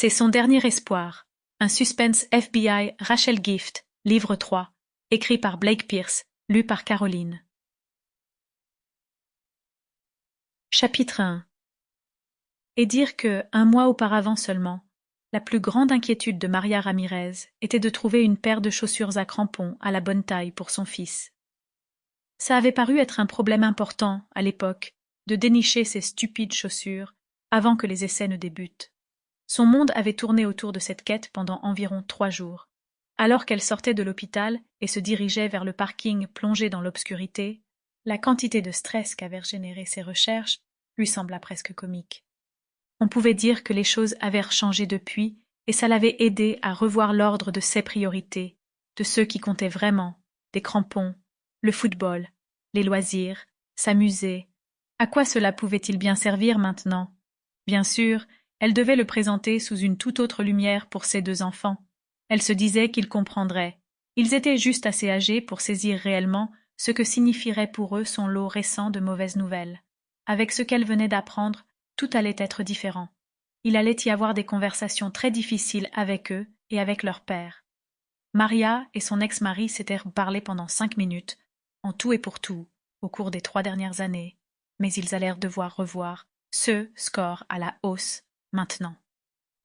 C'est son dernier espoir. Un suspense FBI Rachel Gift, livre 3, écrit par Blake Pierce, lu par Caroline. Chapitre 1. Et dire que, un mois auparavant seulement, la plus grande inquiétude de Maria Ramirez était de trouver une paire de chaussures à crampons à la bonne taille pour son fils. Ça avait paru être un problème important, à l'époque, de dénicher ces stupides chaussures avant que les essais ne débutent. Son monde avait tourné autour de cette quête pendant environ 3 jours. Alors qu'elle sortait de l'hôpital et se dirigeait vers le parking plongé dans l'obscurité, la quantité de stress qu'avaient généré ses recherches lui sembla presque comique. On pouvait dire que les choses avaient changé depuis, et ça l'avait aidé à revoir l'ordre de ses priorités, de ceux qui comptaient vraiment, des crampons, le football, les loisirs, s'amuser. À quoi cela pouvait-il bien servir maintenant? Bien sûr, elle devait le présenter sous une toute autre lumière pour ses 2 enfants. Elle se disait qu'ils comprendraient. Ils étaient juste assez âgés pour saisir réellement ce que signifierait pour eux son lot récent de mauvaises nouvelles. Avec ce qu'elle venait d'apprendre, tout allait être différent. Il allait y avoir des conversations très difficiles avec eux et avec leur père. Maria et son ex-mari s'étaient parlé pendant 5 minutes, en tout et pour tout, au cours des 3 dernières années, mais ils allèrent devoir revoir ce score à la hausse maintenant.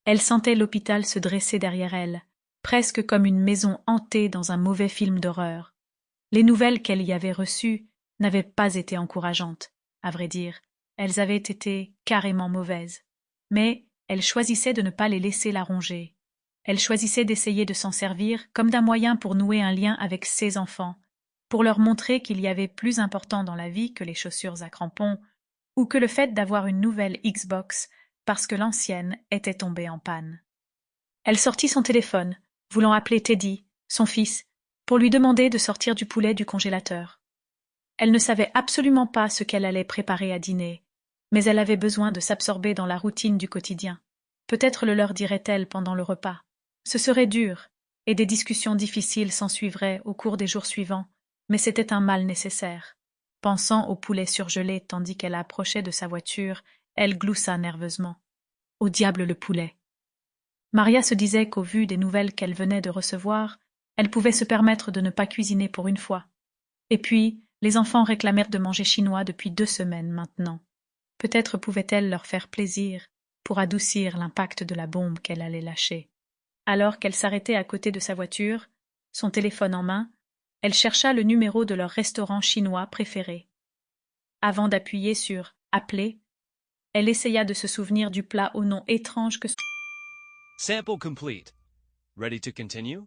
Elle sentait l'hôpital se dresser derrière elle, presque comme une maison hantée dans un mauvais film d'horreur. Les nouvelles qu'elle y avait reçues n'avaient pas été encourageantes, à vrai dire. Elles avaient été carrément mauvaises. Mais elle choisissait de ne pas les laisser la ronger. Elle choisissait d'essayer de s'en servir comme d'un moyen pour nouer un lien avec ses enfants, pour leur montrer qu'il y avait plus important dans la vie que les chaussures à crampons, ou que le fait d'avoir une nouvelle Xbox parce que l'ancienne était tombée en panne. Elle sortit son téléphone, voulant appeler Teddy, son fils, pour lui demander de sortir du poulet du congélateur. Elle ne savait absolument pas ce qu'elle allait préparer à dîner, mais elle avait besoin de s'absorber dans la routine du quotidien. Peut-être le leur dirait-elle pendant le repas. Ce serait dur, et des discussions difficiles s'ensuivraient au cours des jours suivants, mais c'était un mal nécessaire. Pensant au poulet surgelé tandis qu'elle approchait de sa voiture, elle gloussa nerveusement. Au diable le poulet! Maria se disait qu'au vu des nouvelles qu'elle venait de recevoir, elle pouvait se permettre de ne pas cuisiner pour une fois. Et puis, les enfants réclamèrent de manger chinois depuis 2 semaines maintenant. Peut-être pouvait-elle leur faire plaisir pour adoucir l'impact de la bombe qu'elle allait lâcher. Alors qu'elle s'arrêtait à côté de sa voiture, son téléphone en main, elle chercha le numéro de leur restaurant chinois préféré. Avant d'appuyer sur « Appeler », elle essaya de se souvenir du plat au nom étrange que... Sample complete. Ready to continue?